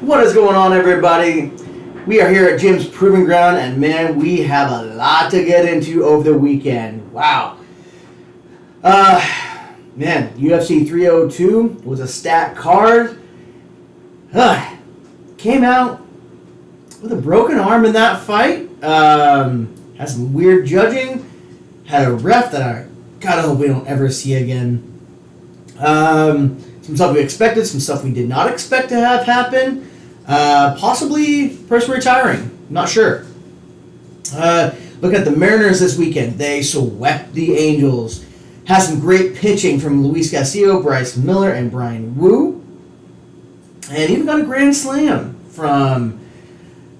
What is going on, everybody? We are here at Jim's Proving Ground, and man, we have a lot to get into over the weekend. Wow. Man, UFC 302 was a stacked card. Came out with a broken arm in that fight. Had some weird judging. Had a ref that I gotta hope we don't ever see again. Some stuff we expected, some stuff we did not expect to have happen. Possibly person retiring. Not sure. Look at the Mariners this weekend. They swept the Angels. Had some great pitching from Luis Castillo, Bryce Miller, and Brian Wu. And even got a grand slam from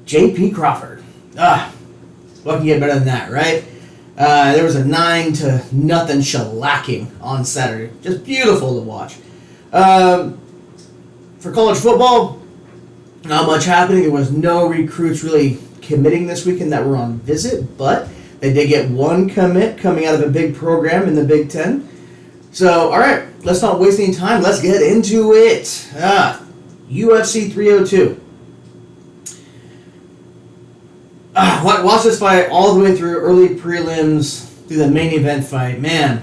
J.P. Crawford. What can get better than that, right? There was a 9-0 shellacking on Saturday. Just beautiful to watch. For college football, not much happening. There was no recruits really committing this weekend that were on visit, but they did get one commit coming out of a big program in the Big Ten. So, all right, let's not waste any time. Let's get into it. UFC 302. Watch this fight all the way through, early prelims, through the main event fight. Man,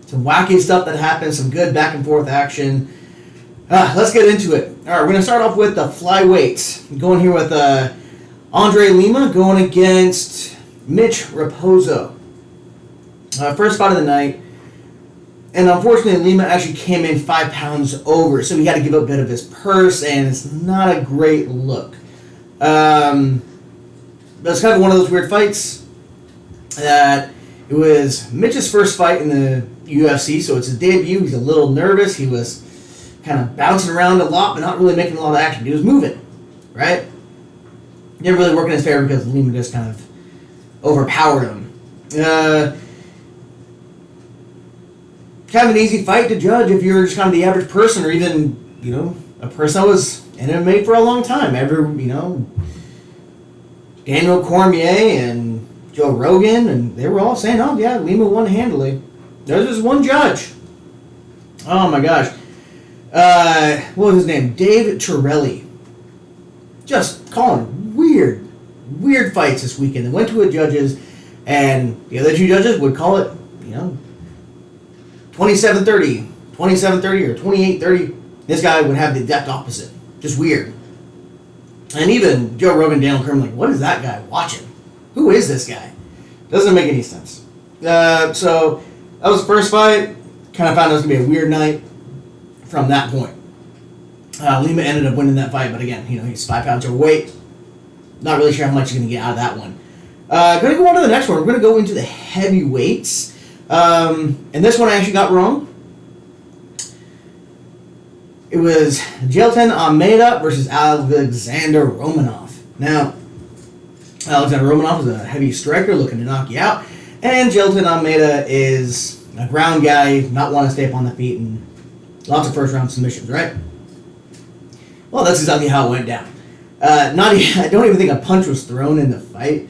some wacky stuff that happened, some good back and forth action. Let's get into it. All right, we're going to start off with the flyweights. Going here with Andre Lima going against Mitch Raposo. First fight of the night. And unfortunately, Lima actually came in 5 pounds over, so he had to give up a bit of his purse, and it's not a great look. That's kind of one of those weird fights that it was Mitch's first fight in the UFC, so it's his debut. He's a little nervous. He was kind of bouncing around a lot, but not really making a lot of action. He was moving, right? Didn't really work in his favor because Lima just kind of overpowered him. Kind of an easy fight to judge if you're just kind of the average person, or even, a person that was in MMA for a long time. Daniel Cormier and Joe Rogan, and they were all saying, oh yeah, Lima won handily. There's just one judge. Oh my gosh. What was his name? Dave Torelli. Just calling weird fights this weekend. They went to a judges, and the other two judges would call it, 27-30, 27-30, or 28-30. This guy would have the exact opposite. Just weird. And even Joe Rogan, Daniel Cormier, like, what is that guy watching? Who is this guy? Doesn't make any sense. So that was the first fight. Kind of found it was going to be a weird night from that point. Lima ended up winning that fight, but again, he's 5 pounds overweight. Not really sure how much you're going to get out of that one. Going to go on to the next one. We're going to go into the heavyweights. And this one I actually got wrong. It was Jailton Almeida versus Alexander Romanov. Now, Alexander Romanov is a heavy striker looking to knock you out. And Jailton Almeida is a ground guy, not want to stay up on the feet, and lots of first-round submissions, right? Well, that's exactly how it went down. I don't even think a punch was thrown in the fight.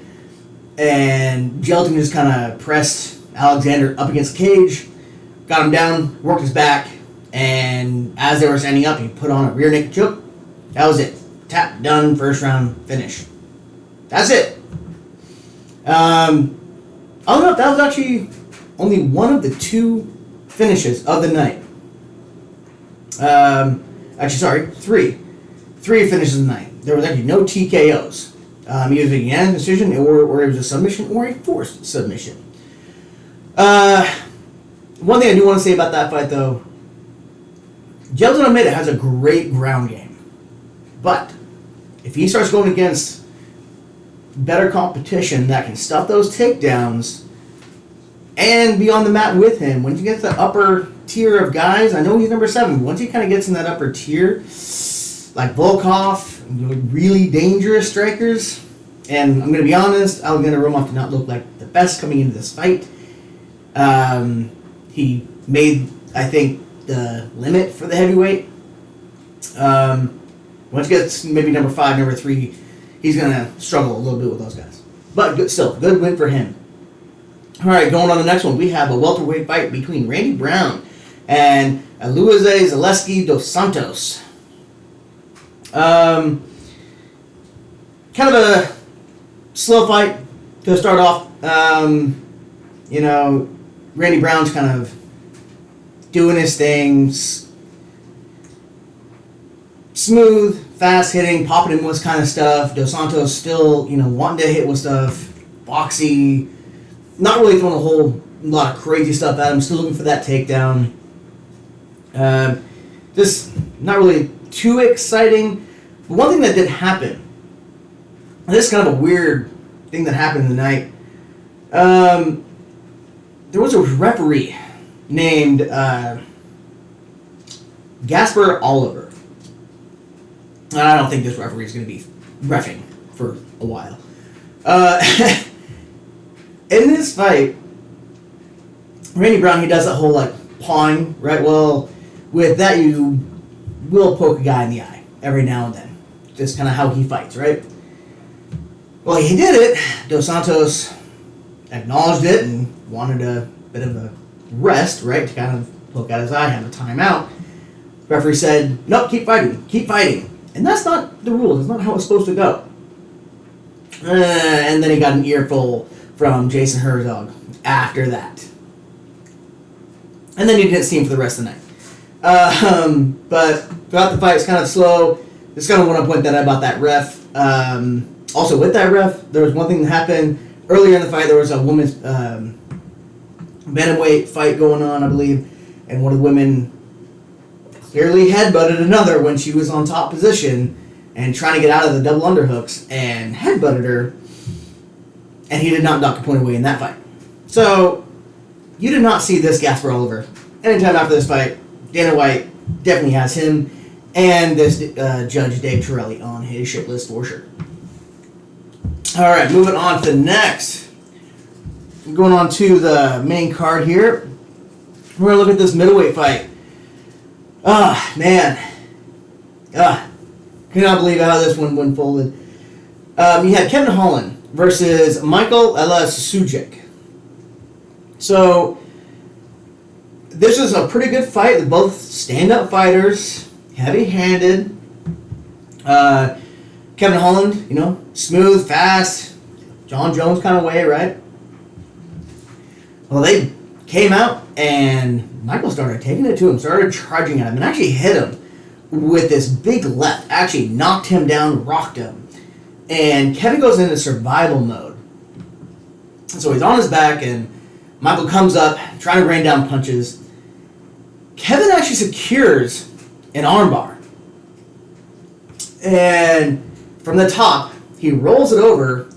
And Jailton just kind of pressed Alexander up against the cage, got him down, worked his back, and as they were standing up, he put on a rear naked choke. That was it. Tap, done, first round, finish. That's it. That was actually only one of the 2 finishes of the night. Three. 3 finishes of the night. There was actually no TKOs. Either a unanimous decision, or it was a submission, or a forced submission. One thing I do want to say about that fight, though, Jailton Almeida has a great ground game. But if he starts going against better competition that can stuff those takedowns and be on the mat with him, once you get to the upper tier of guys, I know he's number 7, but once he kind of gets in that upper tier, like Volkov, really dangerous strikers, and I'm going to be honest, Alexander Romanov did not look like the best coming into this fight. He made, I think, the limit for the heavyweight. Once he gets maybe number 5, number 3, he's going to struggle a little bit with those guys. But good win for him. All right, going on to the next one, we have a welterweight fight between Randy Brown and Luis Zaleski dos Santos. Kind of a slow fight to start off. Randy Brown's kind of doing his things. Smooth, fast hitting, popping him with kind of stuff. Dos Santos still, wanting to hit with stuff. Boxy. Not really throwing a whole lot of crazy stuff at him. Still looking for that takedown. Just not really too exciting. But one thing that did happen, and this is kind of a weird thing that happened in the night. There was a referee named Gasper Oliver. I don't think this referee is going to be reffing for a while. In this fight, Randy Brown, he does that whole pawing, right? Well, with that, you will poke a guy in the eye every now and then. Just kind of how he fights, right? Well, he did it. Dos Santos acknowledged it and wanted a bit of a rest, right? To kind of poke out his eye, have a timeout. Referee said, nope, keep fighting, keep fighting. And that's not the rules. It's not how it's supposed to go. And then he got an earful from Jason Herzog after that. And then you didn't see him for the rest of the night. But throughout the fight, it's kind of slow. Just kind of want to point that out about that ref. Also, with that ref, there was one thing that happened earlier in the fight. There was a women's bantamweight fight going on, I believe, and one of the women clearly headbutted another when she was on top position and trying to get out of the double underhooks and headbutted her, and he did not knock a point away in that fight. So, you did not see this Gasper Oliver. Anytime after this fight, Dana White definitely has him and this Judge Dave Torelli on his shit list for sure. Alright, moving on to the next. Going on to the main card here. We're going to look at this middleweight fight. Man. Cannot believe how this one unfolded. You had Kevin Holland versus Michael Sujic. So, this is a pretty good fight. They're both stand-up fighters, heavy-handed. Kevin Holland, smooth, fast, John Jones kind of way, right? Well, they came out, and Michael started taking it to him, started charging at him, and actually hit him with this big left. Actually knocked him down, rocked him. And Kevin goes into survival mode. So he's on his back, and Michael comes up, trying to rain down punches. Kevin actually secures an armbar. And from the top, he rolls it over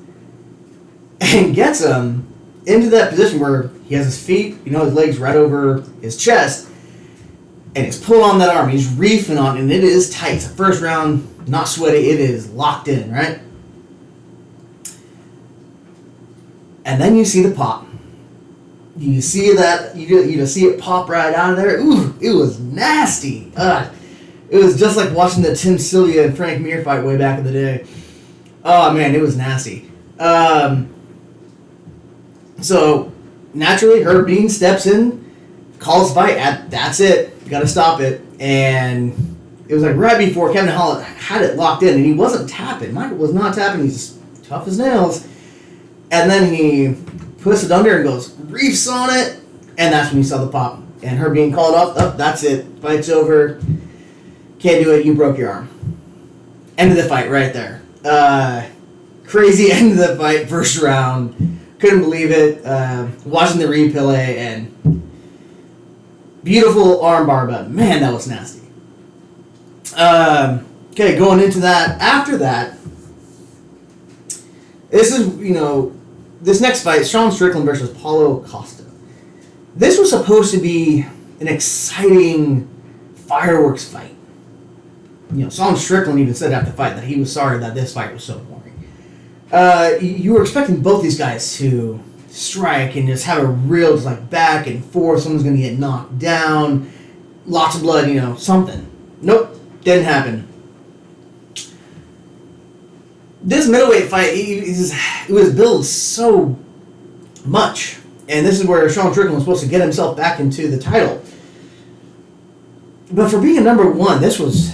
and gets him into that position where he has his feet, his legs right over his chest, and he's pulling on that arm. He's reefing on it, and it is tight. It's the first round, not sweaty. It is locked in, right? And then you see the pop. You see that, you see it pop right out of there. Ooh, it was nasty. It was just like watching the Tim Sylvia and Frank Mir fight way back in the day. Oh man, it was nasty. So, naturally, Herb Dean steps in, calls fight. That's it. You gotta stop it. And it was like right before Kevin Holland had it locked in, and he wasn't tapping. Michael was not tapping. He's tough as nails. And then he puts it under and goes, reefs on it, and that's when you saw the pop. And her being called up, that's it. Fight's over. Can't do it, you broke your arm. End of the fight right there. Crazy end of the fight, first round. Couldn't believe it. Watching the replay, and beautiful armbar, but man, that was nasty. Okay, going into that, after that, this is, this next fight, Sean Strickland versus Paulo Costa. This was supposed to be an exciting fireworks fight. Sean Strickland even said after the fight that he was sorry that this fight was so boring. You were expecting both these guys to strike and just have a real back and forth. Someone's going to get knocked down. Lots of blood, something. Nope, didn't happen. This middleweight fight, it was built so much. And this is where Sean Strickland was supposed to get himself back into the title. But for being a number one, this was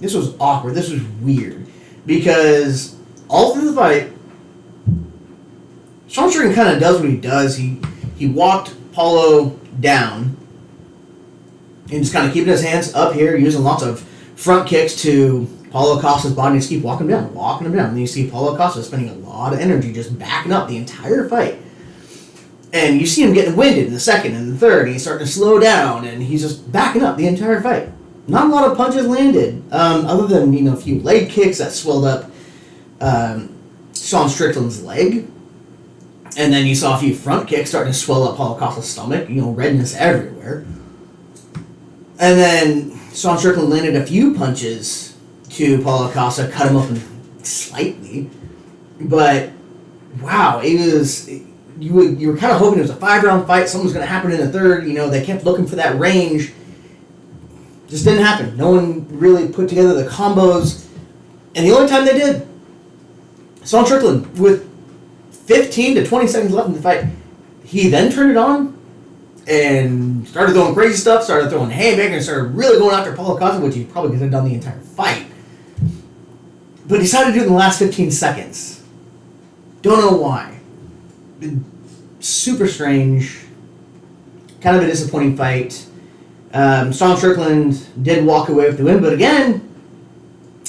this was awkward. This was weird. Because all through the fight, Sean Strickland kind of does what he does. He walked Paulo down and just kind of keeping his hands up here, using lots of front kicks to Paulo Costa's body, and just keep walking him down. And then you see Paulo Costa spending a lot of energy just backing up the entire fight. And you see him getting winded in the second and the third, and he's starting to slow down, and he's just backing up the entire fight. Not a lot of punches landed, other than a few leg kicks that swelled up Sean Strickland's leg. And then you saw a few front kicks starting to swell up Paulo Costa's stomach, redness everywhere. And then Sean Strickland landed a few punches to Paulo Costa, cut him open slightly. But, wow, it was... You were kind of hoping it was a 5-round fight, something was going to happen in the third. They kept looking for that range. Just didn't happen. No one really put together the combos. And the only time they did, Sean Strickland, with 15 to 20 seconds left in the fight, he then turned it on and started throwing crazy stuff, started throwing haymakers, and started really going after Paulo Costa, which he probably could have done the entire fight. But he decided to do it in the last 15 seconds. Don't know why. Super strange. Kind of a disappointing fight. Sean Strickland did walk away with the win, but again,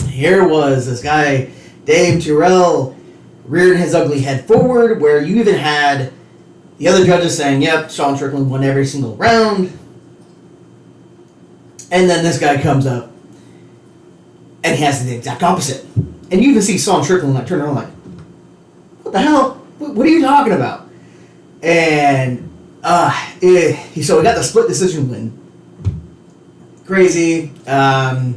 here was this guy, Dave Terrell, rearing his ugly head forward, where you even had the other judges saying, yep, Sean Strickland won every single round. And then this guy comes up and he has the exact opposite. And you even see Sean Strickland turn around like, what the hell? What are you talking about? And so we got the split decision win. Crazy. Sean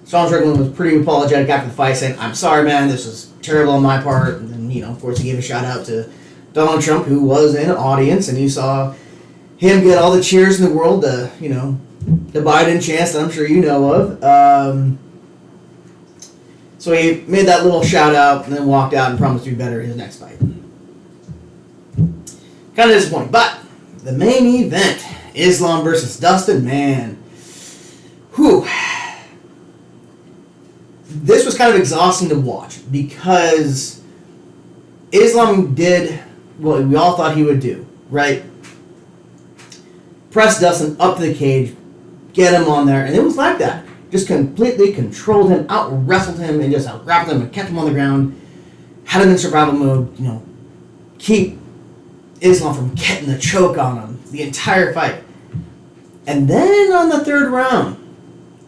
Strickland was pretty apologetic after the fight, saying, I'm sorry, man, this was terrible on my part. And then, of course, he gave a shout out to Donald Trump, who was in an audience, and you saw him get all the cheers in the world, the Biden chants that I'm sure you know of. So he made that little shout out and then walked out and promised to be better in his next fight. Kind of disappointing. But the main event, Islam versus Dustin, man. Whew. This was kind of exhausting to watch because Islam did what we all thought he would do, right? Press Dustin up to the cage, get him on there, and it was like that. Just completely controlled him, out-wrestled him, and just out-grappled him and kept him on the ground. Had him in survival mode, keep Islam from getting the choke on him the entire fight. And then on the third round,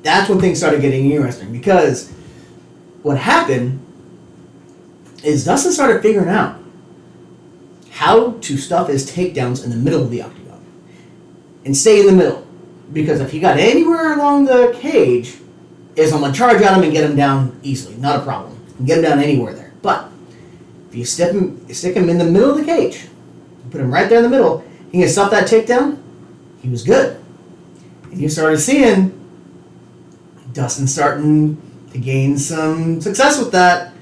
that's when things started getting interesting, because what happened is Dustin started figuring out how to stuff his takedowns in the middle of the octagon and stay in the middle. Because if he got anywhere along the cage, Islam would charge at him and get him down easily. Not a problem. You can get him down anywhere there. But if you stick him in the middle of the cage, put him right there in the middle, he can stuff that takedown, he was good. And you started seeing Dustin starting to gain some success with that.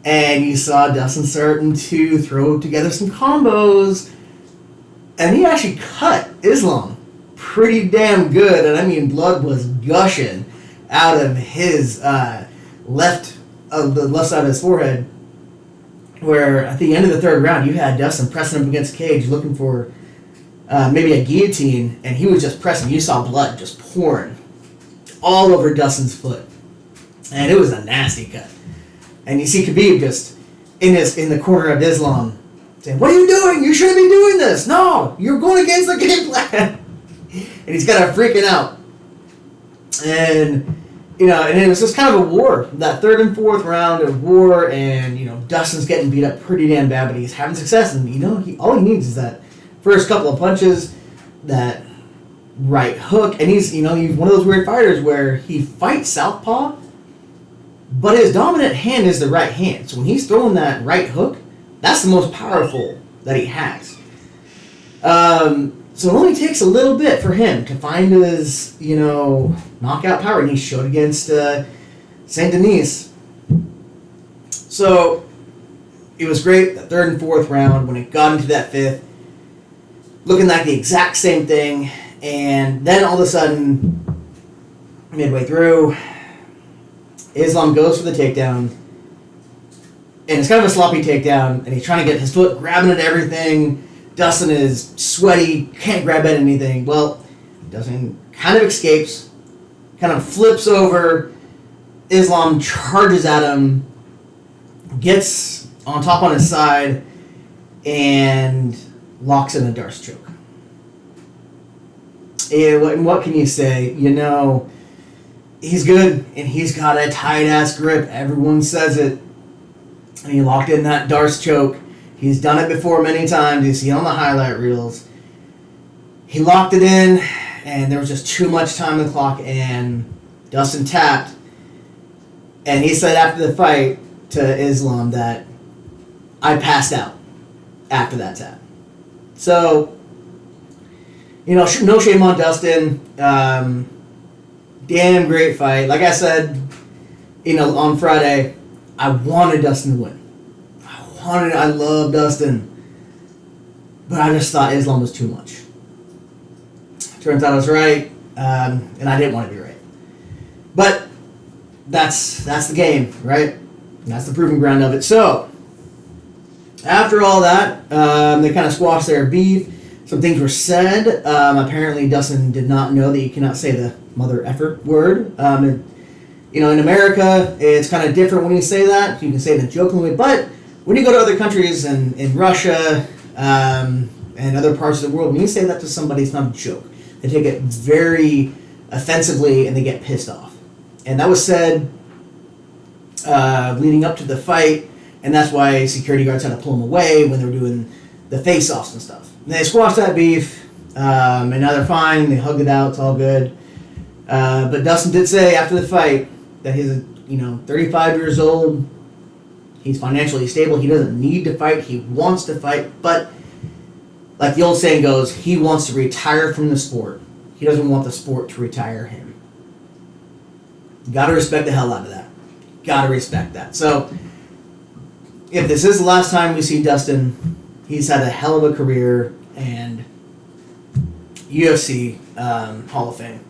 And you saw Dustin starting to throw together some combos. And he actually cut Islam pretty damn good. And I mean, blood was gushing out of his the left side of his forehead. Where at the end of the third round, you had Dustin pressing up against the cage looking for maybe a guillotine. And he was just pressing. You saw blood just pouring all over Dustin's foot. And it was a nasty cut. And you see Khabib just in the corner of Islam saying, what are you doing? You shouldn't be doing this. No, you're going against the game plan. And he's kind of freaking out. And, and it was just kind of a war. That third and fourth round of war, and, Dustin's getting beat up pretty damn bad, but he's having success. And, all he needs is that first couple of punches, that right hook. And he's one of those weird fighters where he fights southpaw, but his dominant hand is the right hand. So when he's throwing that right hook, that's the most powerful that he has. So it only takes a little bit for him to find his, knockout power. And he showed against St. Denis. So it was great, the third and fourth round. When it got into that fifth, looking like the exact same thing. And then all of a sudden, midway through, Islam goes for the takedown, and it's kind of a sloppy takedown, and he's trying to get his foot grabbing at everything. Dustin is sweaty, can't grab at anything. Well, Dustin kind of escapes, kind of flips over. Islam charges at him, gets on top on his side, and locks in a Darce choke. And what can you say? You know, he's good, and he's got a tight-ass grip. Everyone says it. And he locked in that Darce choke. He's done it before many times. You see it on the highlight reels. He locked it in, and there was just too much time on the clock, and Dustin tapped. And he said after the fight to Islam that I passed out after that tap. So, you know, no shame on Dustin. Damn great fight. Like I said, you know, on Friday, I wanted Dustin to win. I love Dustin. But I just thought Islam was too much. Turns out I was right, and I didn't want to be right. But that's the game, right? That's the proving ground of it. So, after all that, they kind of squashed their beef. Some things were said. Apparently, Dustin did not know that you cannot say the mother effer word. You know, in America, it's kind of different when you say that. You can say it in a joking way, but when you go to other countries and in Russia and other parts of the world, when you say that to somebody, it's not a joke. They take it very offensively and they get pissed off. And that was said leading up to the fight, and that's why security guards had to pull him away when they were doing the face-offs and stuff. And they squashed that beef, and now they're fine. They hugged it out. It's all good. But Dustin did say after the fight that he's 35 years old. He's financially stable. He doesn't need to fight. He wants to fight. But like the old saying goes, he wants to retire from the sport. He doesn't want the sport to retire him. Got to respect the hell out of that. Got to respect that. So if this is the last time we see Dustin, he's had a hell of a career, and UFC Hall of Fame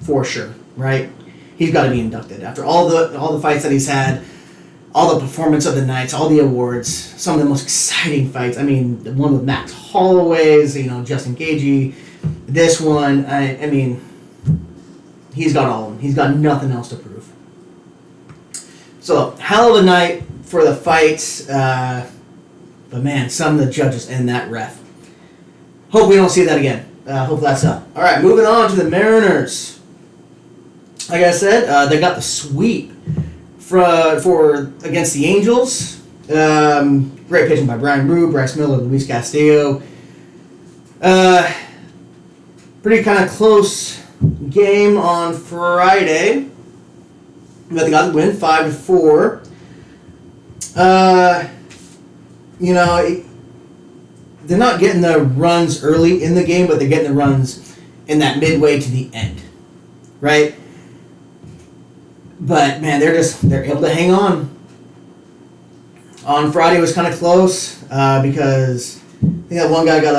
for sure, right? He's got to be inducted after all the fights that he's had. All the performance of the nights, all the awards, some of the most exciting fights. I mean, the one with Max Holloway's, Justin Gaethje, this one. I mean, he's got all of them. He's got nothing else to prove. So, hell of a night for the fights. But man, some of the judges and that ref. Hope we don't see that again. Hope that's up. All right, moving on to the Mariners. Like I said, they got the sweep for against the Angels. Great pitching by Brian Brew, Bryce Miller, Luis Castillo. Pretty kind of close game on Friday. But they got the win 5-4. They're not getting the runs early in the game, but they're getting the runs in that midway to the end, right? But man, they're able to hang on. On Friday it was kind of close because I think that one guy got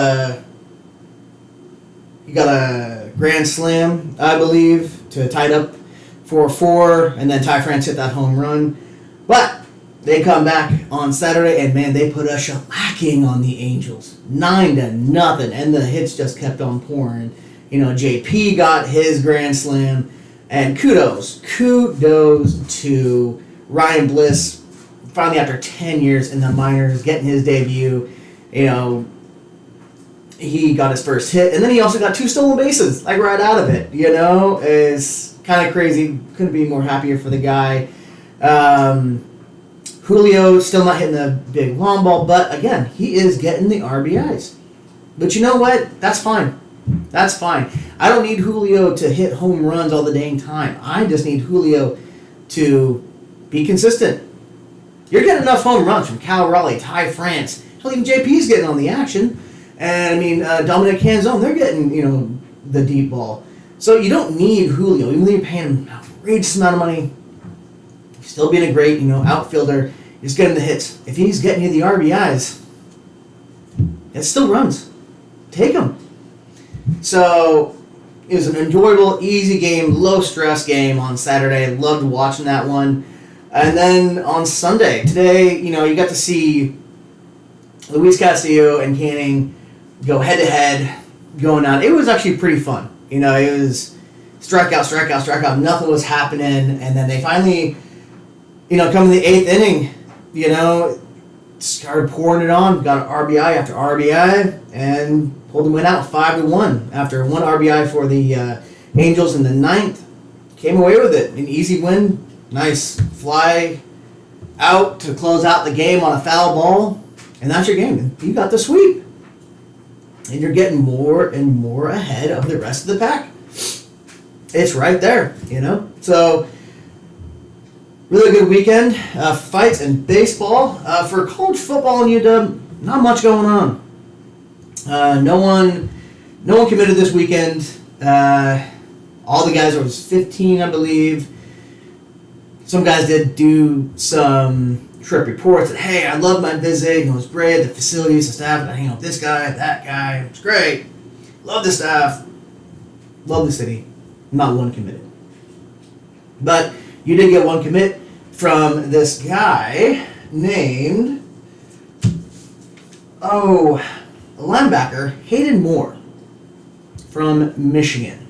a grand slam, I believe, to tie it up 4-4, and then Ty France hit that home run. But they come back on Saturday, and man, they put a shellacking on the Angels, 9-0, and the hits just kept on pouring. JP got his grand slam. And kudos to Ryan Bliss, finally after 10 years in the minors, getting his debut. He got his first hit, and then he also got 2 stolen bases, like right out of it. It's kind of crazy. Couldn't be more happier for the guy. Julio still not hitting the big long ball, but again, he is getting the RBIs. But you know what? That's fine. That's fine. I don't need Julio to hit home runs all the dang time. I just need Julio to be consistent. You're getting enough home runs from Cal Raleigh, Ty France. Hell, even JP's getting on the action. And, Dominic Canzone, they're getting, the deep ball. So you don't need Julio. Even though you're paying him an outrageous amount of money, he's still being a great, outfielder. He's getting the hits. If he's getting you the RBIs, it still runs. Take him. So, It was an enjoyable, easy game, low-stress game on Saturday. Loved watching that one. And then on Sunday, today, you got to see Luis Castillo and Canning go head-to-head, going out. It was actually pretty fun. It was strikeout. Nothing was happening. And then they finally, come in the 8th inning, started pouring it on. Got RBI after RBI and pulled the win out 5-1 after one RBI for the Angels in the 9th. Came away with it. An easy win. Nice fly out to close out the game on a foul ball. And that's your game. You got the sweep. And you're getting more and more ahead of the rest of the pack. It's right there, So, really good weekend. Fights and baseball. For college football in UW, not much going on. No one committed this weekend. All the guys, there was 15, I believe. Some guys did do some trip reports that, hey, I loved my visit. It was great. The facilities, the staff. I hang out with this guy, that guy. It's great. Love the staff. Love the city. Not one committed. But you did get one commit from this guy named, a linebacker, Hayden Moore from Michigan.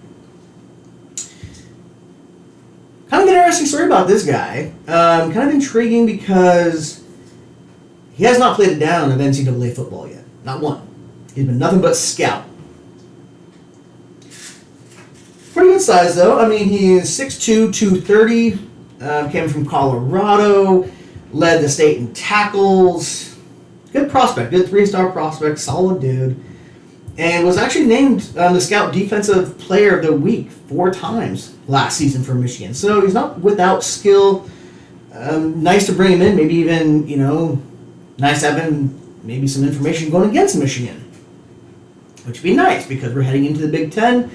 Kind of an interesting story about this guy. Kind of intriguing because he has not played it down of NCAA football yet. Not one. He's been nothing but scout. Pretty good size, though. I mean, he's 6'2", 230. Came from Colorado. Led the state in tackles. Good prospect. Good 3-star prospect. Solid dude. And was actually named the Scout Defensive Player of the Week 4 times last season for Michigan. So he's not without skill. Nice to bring him in. Maybe even, nice to have him maybe some information going against Michigan. Which would be nice because we're heading into the Big Ten.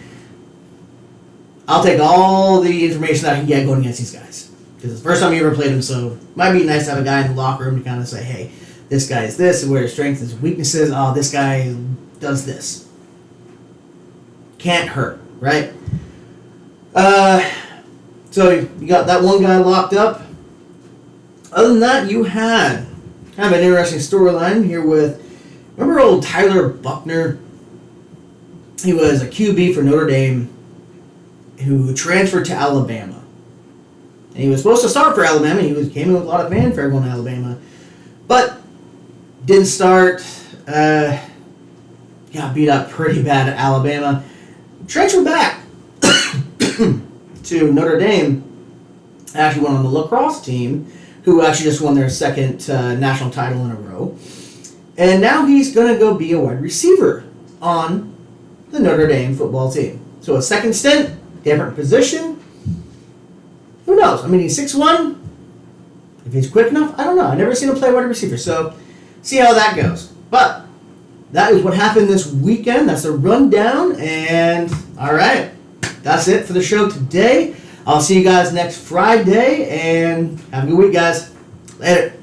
I'll take all the information that I can get going against these guys. Because it's the first time you ever played them, so it might be nice to have a guy in the locker room to kind of say, hey, this guy is this, and where his strengths and his weaknesses. Oh, this guy does this. Can't hurt, right? So you got that one guy locked up. Other than that, you had kind of an interesting storyline here with, remember old Tyler Buckner? He was a QB for Notre Dame who transferred to Alabama. And he was supposed to start for Alabama. He came in with a lot of fanfare going to Alabama. But didn't start. Got beat up pretty bad at Alabama. Transferred back to Notre Dame. Actually went on the lacrosse team, who actually just won their second national title in a row. And now he's going to go be a wide receiver on the Notre Dame football team. So a second stint, different position. Who knows? I mean, he's 6'1". If he's quick enough, I don't know. I've never seen him play wide receiver. So see how that goes. But that is what happened this weekend. That's a rundown. And all right, that's it for the show today. I'll see you guys next Friday. And have a good week, guys. Later.